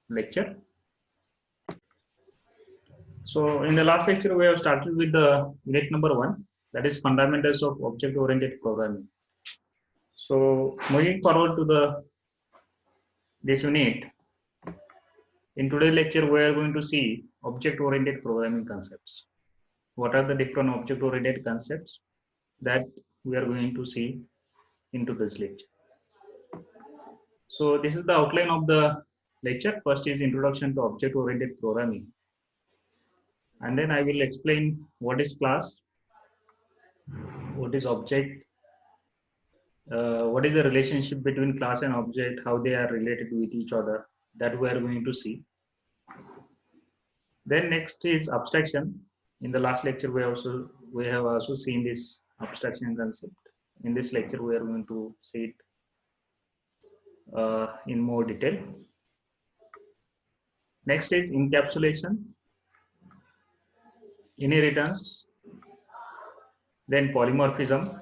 lecture. So in the last lecture, we have started with the unit number 1, that is fundamentals of object-oriented programming. So moving forward to this unit, in today's lecture, we are going to see object-oriented programming concepts. What are the different object-oriented concepts that we are going to see into this lecture? So this is the outline of the lecture. First is introduction to object-oriented programming. And then I will explain what is class, what is object, what is the relationship between class and object, how they are related with each other, that we are going to see. Then next is abstraction. In the last lecture, we have also seen this abstraction concept. In this lecture, we are going to see it in more detail. Next is encapsulation, inheritance, then polymorphism.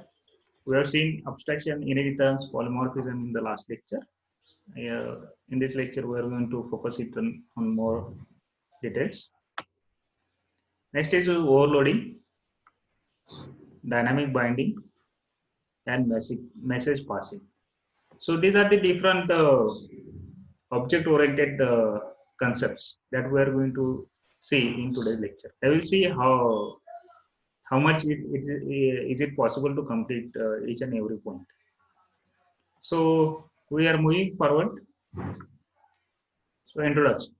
We have seen abstraction, inheritance, polymorphism in the last lecture. In this lecture, we are going to focus it on more details. Next is overloading, dynamic binding, and message passing. So these are the different object-oriented concepts that we are going to see in today's lecture. I will see how much is it possible to complete each and every point. So we are moving forward. So introduction.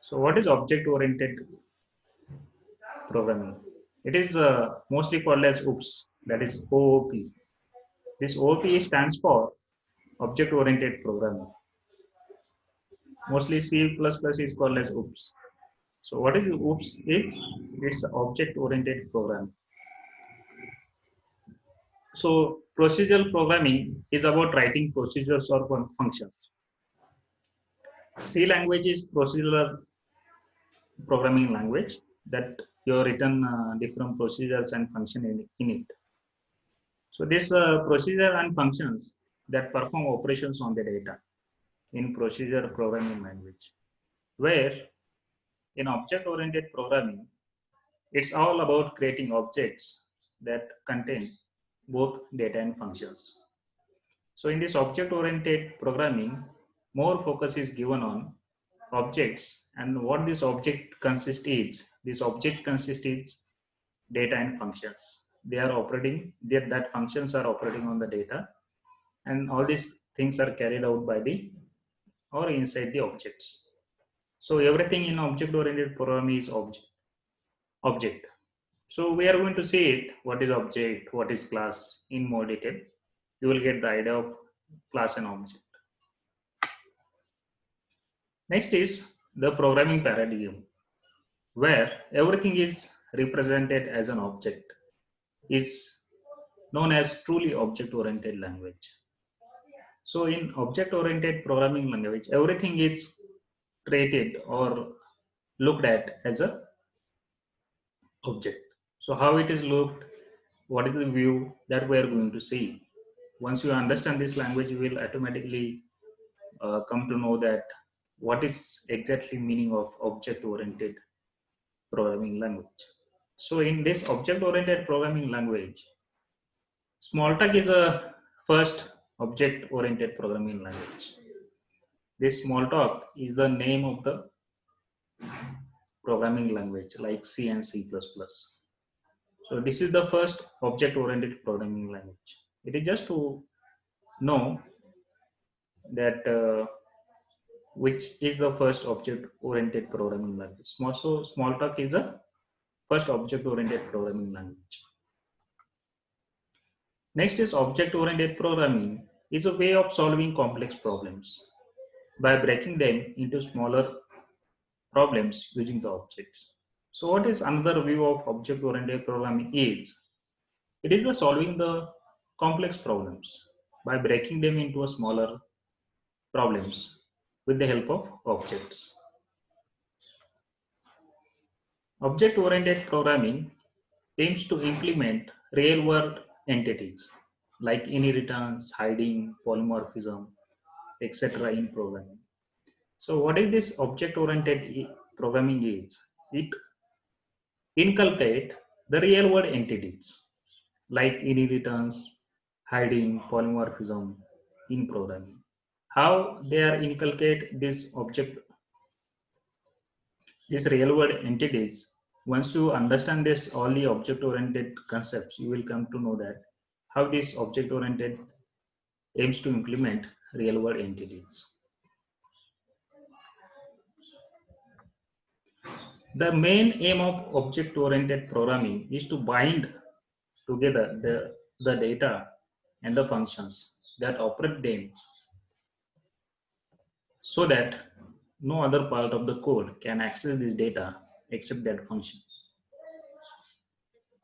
So what is object-oriented programming? It is mostly called as OOPS, that is OOP. This OOP stands for object-oriented programming. Mostly C++ is called as OOPS. So what is OOPS? It's object-oriented programming. So procedural programming is about writing procedures or functions. C language is procedural programming language that you have written different procedures and functions in it. So this procedure and functions that perform operations on the data in procedure programming language, where in object-oriented programming, it's all about creating objects that contain both data and functions. So in this object-oriented programming, more focus is given on objects and what this object consists is. This object consists is data and functions. They are operating, that functions are operating on the data, and all these things are carried out by the or inside the objects. So everything in object-oriented programming is object. So we are going to see it, what is object, what is class in more detail. You will get the idea of class and object. Next is the programming paradigm, where everything is represented as an object, is known as truly object-oriented language. So in object-oriented programming language, everything is treated or looked at as a object. So how it is looked, what is the view that we are going to see. Once you understand this language, you will automatically come to know that what is exactly meaning of object-oriented programming language. So in this object-oriented programming language, Smalltalk is a first object-oriented programming language. This Smalltalk is the name of the programming language like C and C++. So this is the first object-oriented programming language. It is just to know that which is the first object-oriented programming language. So Smalltalk is the first object-oriented programming language. Next is object-oriented programming is a way of solving complex problems by breaking them into smaller problems using the objects. So what is another view of object-oriented programming is? It is the solving the complex problems by breaking them into a smaller problems with the help of objects. Object-oriented programming aims to implement real-world entities like inheritance, hiding, polymorphism, etc. in programming. So what is this object oriented programming is? It inculcate the real world entities like inheritance, hiding, polymorphism in programming. How they are inculcate this object, these real world entities. Once you understand this all the object oriented concepts, you will come to know that how this object oriented aims to implement real world entities. The main aim of object oriented programming is to bind together the data and the functions that operate them so that no other part of the code can access this data except that function.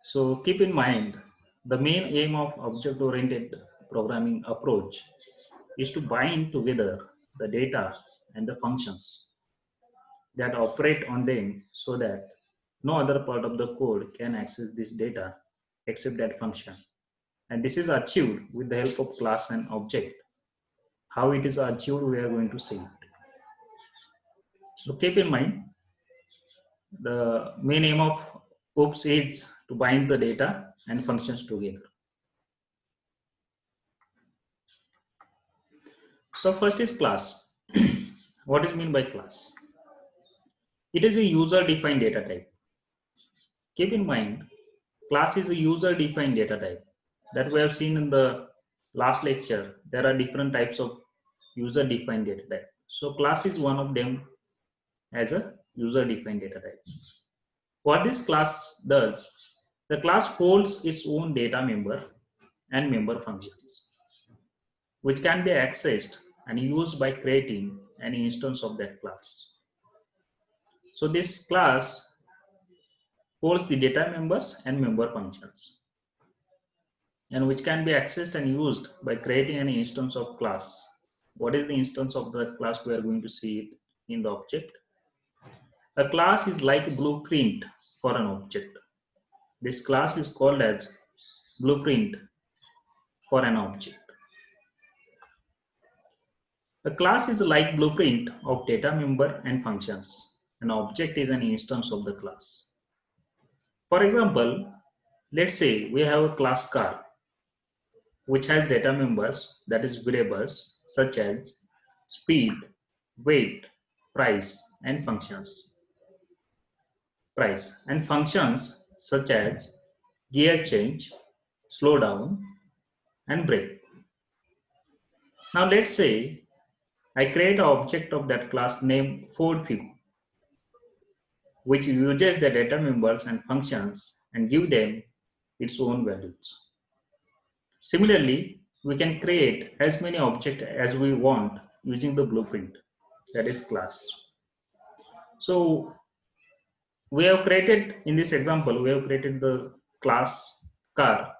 So keep in mind the main aim of object oriented programming approach is to bind together the data and the functions that operate on them so that no other part of the code can access this data except that function. And this is achieved with the help of class and object. How it is achieved, we are going to see it. So keep in mind the main aim of OOPS is to bind the data and functions together. So first is class. What is meant by class? It is a user-defined data type. Keep in mind, class is a user-defined data type that we have seen in the last lecture. There are different types of user-defined data type. So class is one of them as a user-defined data type. What this class does, the class holds its own data member and member functions, which can be accessed and used by creating an instance of that class. So this class holds the data members and member functions, and which can be accessed and used by creating an instance of class. What is the instance of the class? We are going to see it in the object. A class is like a blueprint for an object. This class is called as blueprint for an object. A class is like blueprint of data member and functions. An object is an instance of the class. For example, let's say we have a class car which has data members, that is variables such as speed, weight, price, and functions. Price and functions such as gear change, slow down, and brake. Now let's say I create an object of that class named Ford Figure, which uses the data members and functions and give them its own values. Similarly, we can create as many objects as we want using the blueprint, that is class. So we have created, in this example, we have created the class car,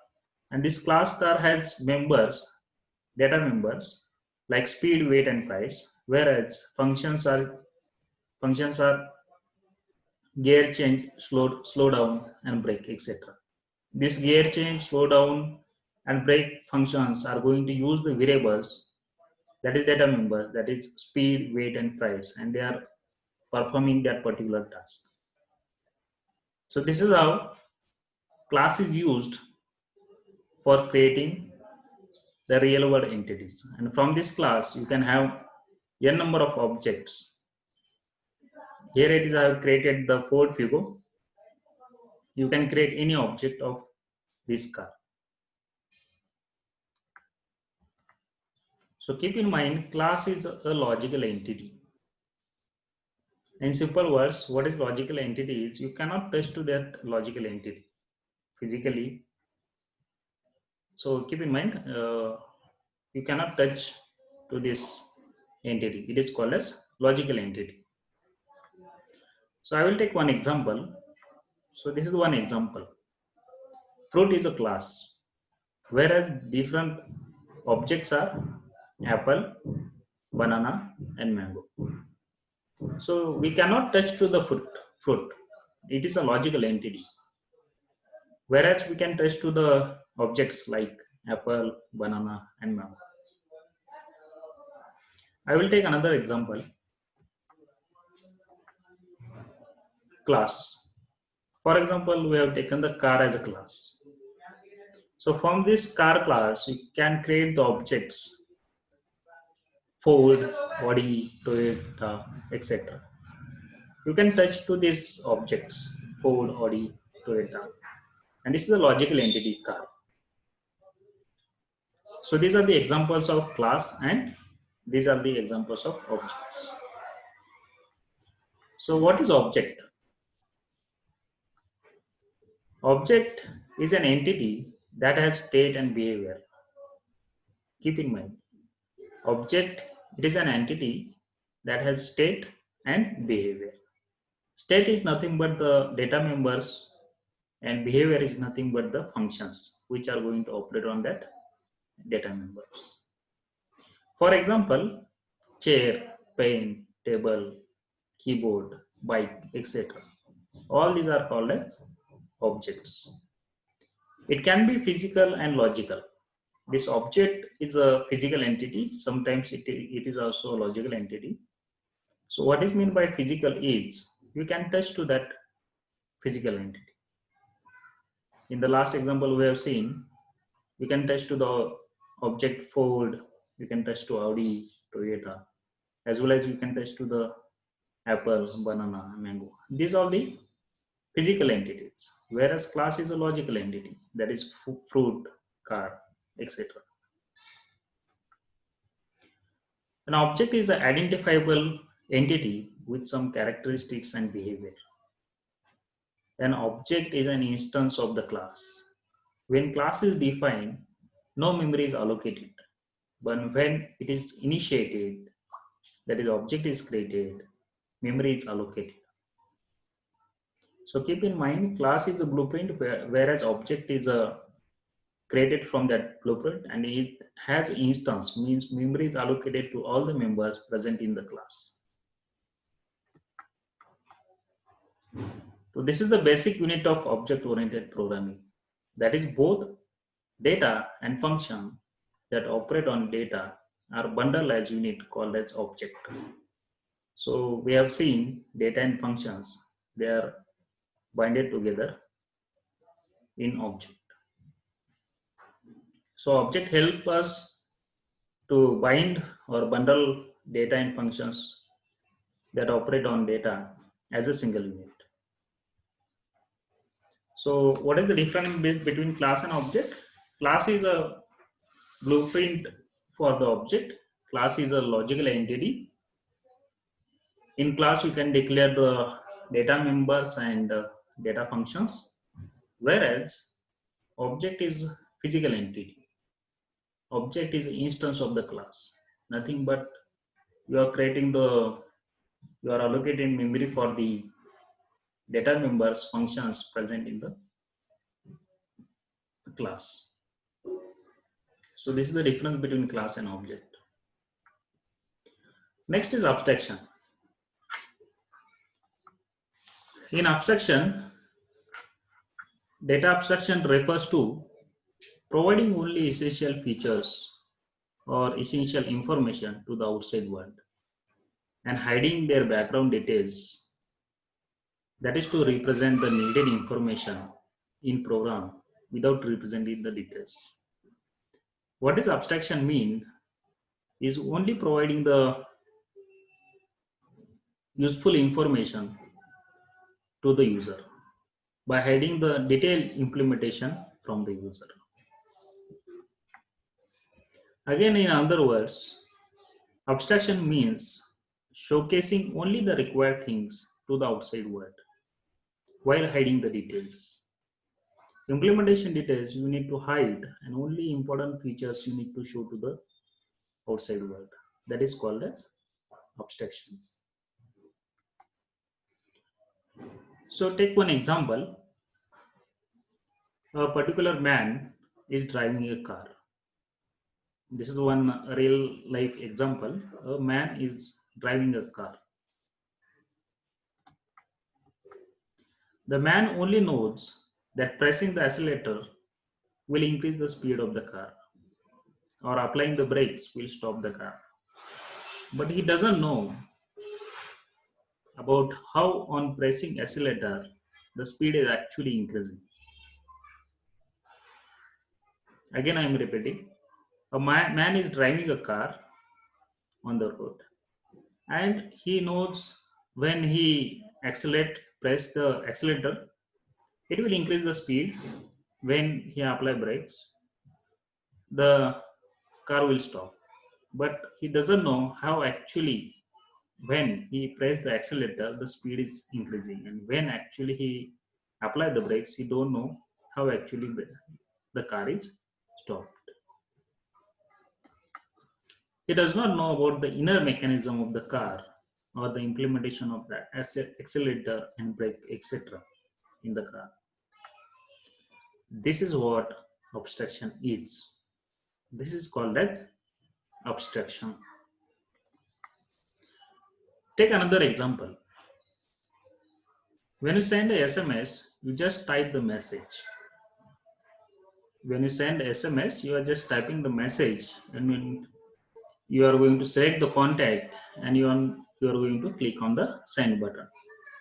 and this class car has members, data members like speed, weight, and price, whereas functions are gear change, slow down, and brake, etc. This gear change, slow down, and brake functions are going to use the variables, that is data members, that is speed, weight, and price, and they are performing that particular task. So this is how class is used for creating the real world entities. And from this class, you can have n number of objects. Here it is, I have created the Ford Figure. You can create any object of this car. So keep in mind, class is a logical entity. In simple words, what is logical entity is you cannot touch to that logical entity physically. So keep in mind, you cannot touch to this entity. It is called as logical entity. So I will take one example. So this is one example. Fruit is a class, whereas different objects are apple, banana, and mango. So we cannot touch to the fruit. It is a logical entity. Whereas we can touch to the objects like apple, banana, and mango. I will take another example. class. For example, we have taken the car as a class. So from this car class, you can create the objects Ford, body, Toyota, etc. You can touch to these objects Ford, Audi, Toyota, and this is the logical entity car. So these are the examples of class and these are the examples of objects. So what is object? Object is an entity that has state and behavior. Keep in mind, object, it is an entity that has state and behavior. State is nothing but the data members and behavior is nothing but the functions which are going to operate on that data members. For example, chair, pen, table, keyboard, bike, etc. All these are called as objects. It can be physical and logical. This object is a physical entity. Sometimes it is also a logical entity. So what is meant by physical is you can touch to that physical entity. In the last example we have seen, you can touch to the object Ford, you can touch to Audi, Toyota, as well as you can touch to the apple, banana, mango. These are the physical entities, whereas class is a logical entity, that is fruit, car, etc. An object is an identifiable entity with some characteristics and behavior. An object is an instance of the class. When class is defined, no memory is allocated. But when it is initiated, that is object is created, memory is allocated. So keep in mind, class is a blueprint, whereas object is a created from that blueprint, and it has instance, means memory is allocated to all the members present in the class. So this is the basic unit of object-oriented programming. That is both data and function that operate on data are bundled as unit called as object. So we have seen data and functions, they are binded together in object. So object help us to bind or bundle data and functions that operate on data as a single unit. So what is the difference between class and object? Class is a blueprint for the object. Class is a logical entity. In class, you can declare the data members and data functions, whereas object is physical entity. Object is an instance of the class. Nothing but you are allocating memory for the data members functions present in the class. So this is the difference between class and object. Next is abstraction. In abstraction, data abstraction refers to providing only essential features or essential information to the outside world and hiding their background details, that is to represent the needed information in program without representing the details. What does abstraction mean is only providing the useful information to the user by hiding the detailed implementation from the user. Again, in other words, abstraction means showcasing only the required things to the outside world while hiding the details. Implementation details you need to hide and only important features you need to show to the outside world. That is called as abstraction. So take one example. A particular man is driving a car. This is one real life example. A man is driving a car. The man only knows that pressing the accelerator will increase the speed of the car or applying the brakes will stop the car. But he doesn't know about how on pressing accelerator, the speed is actually increasing. Again, I am repeating. A man is driving a car on the road, and he knows when he press the accelerator, it will increase the speed. When he apply brakes, the car will stop. But he doesn't know how actually when he press the accelerator, the speed is increasing, and when actually he apply the brakes, he don't know how actually the car is stopped. He does not know about the inner mechanism of the car or the implementation of the accelerator and brake, etc. in the car. This is what abstraction is. This is called as abstraction. Take another example. When you send a SMS, you just type the message. When you send SMS, you are just typing the message, and when you are going to select the contact, and you are going to click on the send button.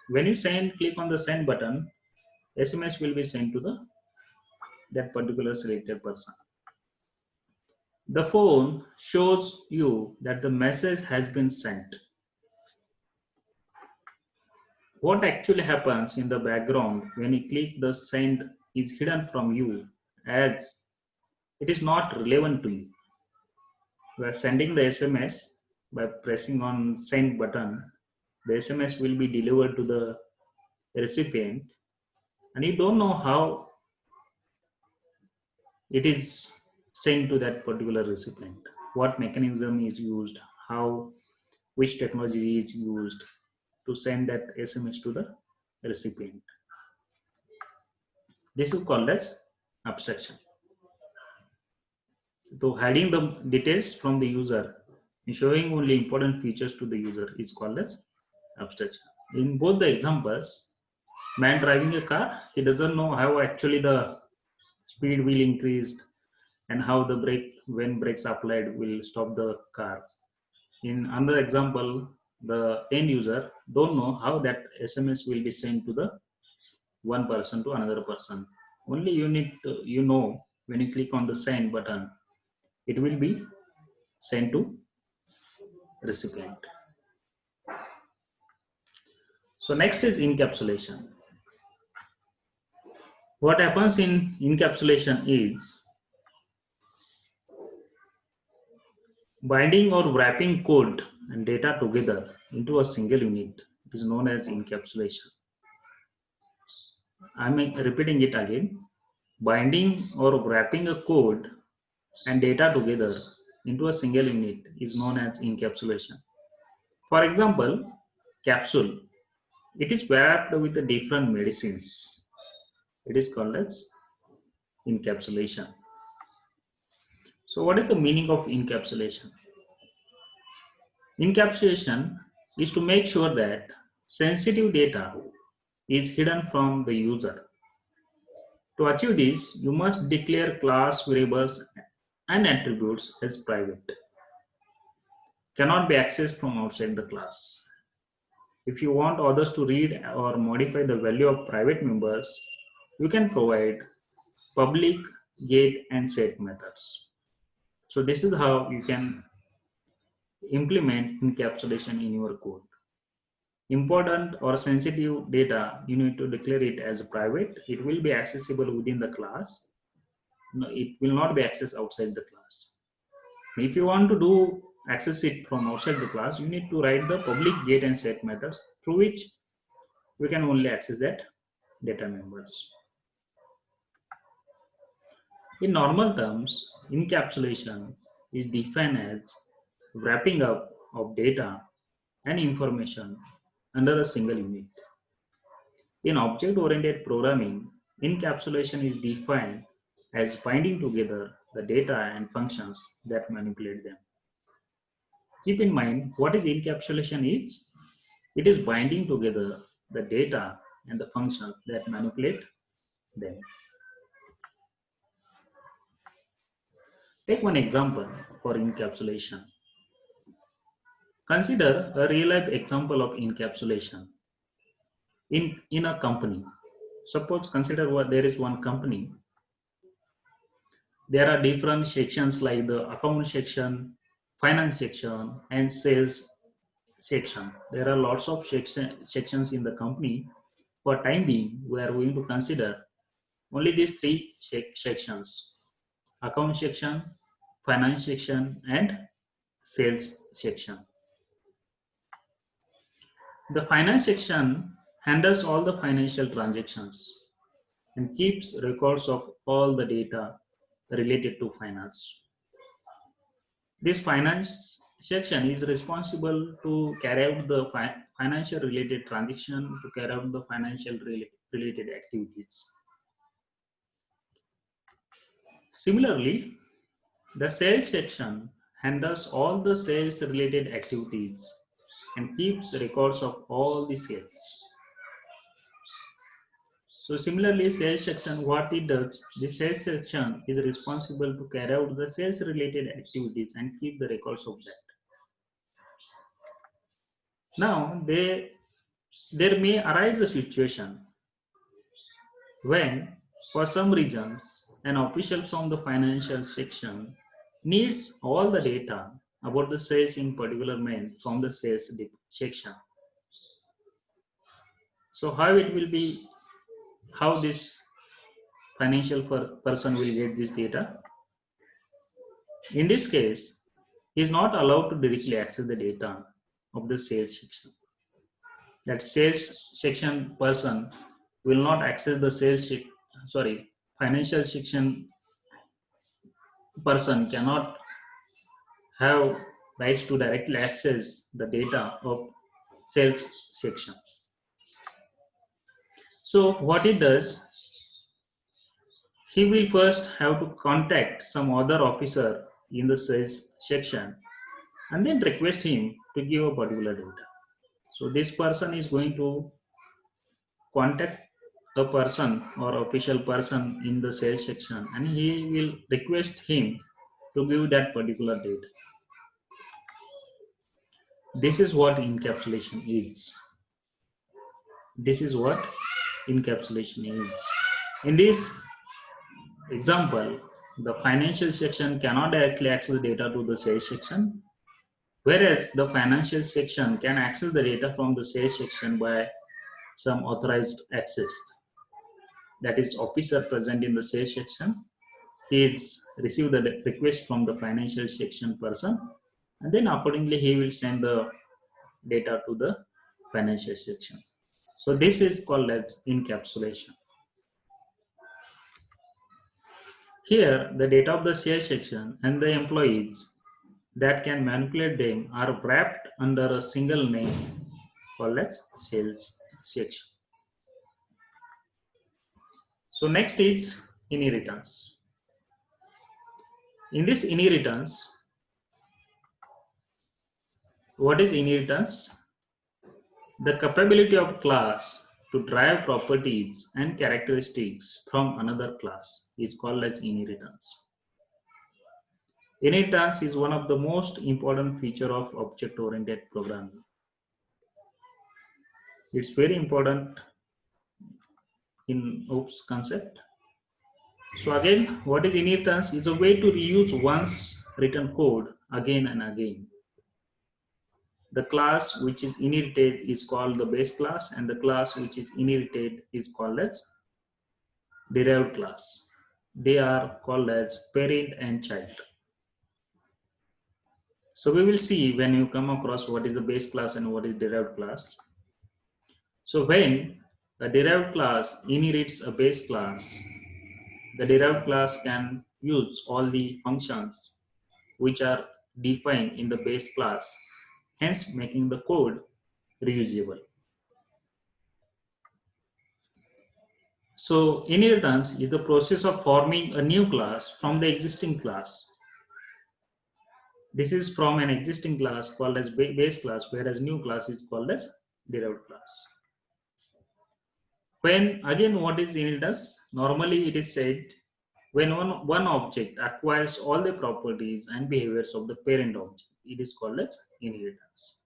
When you click on the send button, SMS will be sent to the that particular selected person. The phone shows you that the message has been sent. What actually happens in the background when you click the send is hidden from you, as it is not relevant to you. You are sending the SMS by pressing on send button. The SMS will be delivered to the recipient, and you don't know how it is sent to that particular recipient. What mechanism is used, how which technology is used to send that SMS to the recipient. This is called as abstraction. So hiding the details from the user and showing only important features to the user is called as abstraction. In both the examples, man driving a car, he doesn't know how actually the speed will increase and how the brake, when brakes applied, will stop the car. In another example, the end user don't know how that SMS will be sent to the one person to another person. Only you know when you click on the send button, it will be sent to recipient. So next is encapsulation. What happens in encapsulation is binding or wrapping code and data together into a single unit. It is known as encapsulation. I'm repeating it again. Binding or wrapping a code and data together into a single unit is known as encapsulation. For example, capsule. It is wrapped with the different medicines. It is called as encapsulation. So, what is the meaning of encapsulation? Encapsulation is to make sure that sensitive data is hidden from the user. To achieve this, you must declare class variables and attributes as private. Cannot be accessed from outside the class. If you want others to read or modify the value of private members, you can provide public, get, and set methods. So this is how you can implement encapsulation in your code. Important or sensitive data, you need to declare it as private. It will be accessible within the class. No, it will not be accessed outside the class. If you want to do access it from outside the class, you need to write the public get and set methods through which we can only access that data members. In normal terms, encapsulation is defined as wrapping up of data and information under a single unit. In object-oriented programming, encapsulation is defined as binding together the data and functions that manipulate them. Keep in mind what is encapsulation is. It is binding together the data and the functions that manipulate them. Take one example for encapsulation. Consider a real-life example of encapsulation in a company. Suppose consider what there is one company. There are different sections like the account section, finance section, and sales section. There are lots of sections in the company. For time being, we are going to consider only these three sections: account section, finance section, and sales section. The finance section handles all the financial transactions and keeps records of all the data related to finance. This finance section is responsible to carry out the financial related transaction, to carry out the financial related activities. Similarly, the sales section handles all the sales related activities and keeps records of all the sales. So similarly, sales section, what it does, the sales section is responsible to carry out the sales related activities and keep the records of that. Now, there may arise a situation when, for some reasons, an official from the financial section needs all the data about the sales in particular main from the sales section. So how it will be, how this financial person will get this data? In this case, he is not allowed to directly access the data of the sales section. That sales section person will not access the financial section person cannot have rights to directly access the data of sales section. So what it does, he will first have to contact some other officer in the sales section and then request him to give a particular data. So this person is going to contact a person or official person in the sales section and he will request him to give that particular data. This is what encapsulation is. This is what encapsulation is. In this example, the financial section cannot directly access the data to the sales section, whereas the financial section can access the data from the sales section by some authorized access. That is, officer present in the sales section, he is receive the request from the financial section person, and then accordingly he will send the data to the financial section. So this is called as encapsulation. Here, the data of the sales section and the employees that can manipulate them are wrapped under a single name called as sales section. So next is inheritance. In this inheritance, what is inheritance? The capability of class to derive properties and characteristics from another class is called as inheritance. Inheritance is one of the most important feature of object-oriented programming. It's very important in OOPS concept. So again, what is inheritance? Is a way to reuse once written code again and again. The class which is inherited is called the base class, and the class which is inherited is called as derived class. They are called as parent and child. So we will see when you come across what is the base class and what is derived class. So when a derived class inherits a base class, the derived class can use all the functions which are defined in the base class, hence making the code reusable. So inheritance is the process of forming a new class from the existing class. This is from an existing class called as base class, whereas new class is called as derived class. When again, what is inheritance? Normally it is said when one object acquires all the properties and behaviors of the parent object. it is called as inheritance.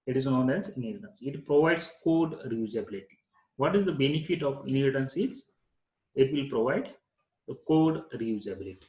It is known as inheritance. It provides code reusability. What is the benefit of inheritance? Is it will provide the code reusability.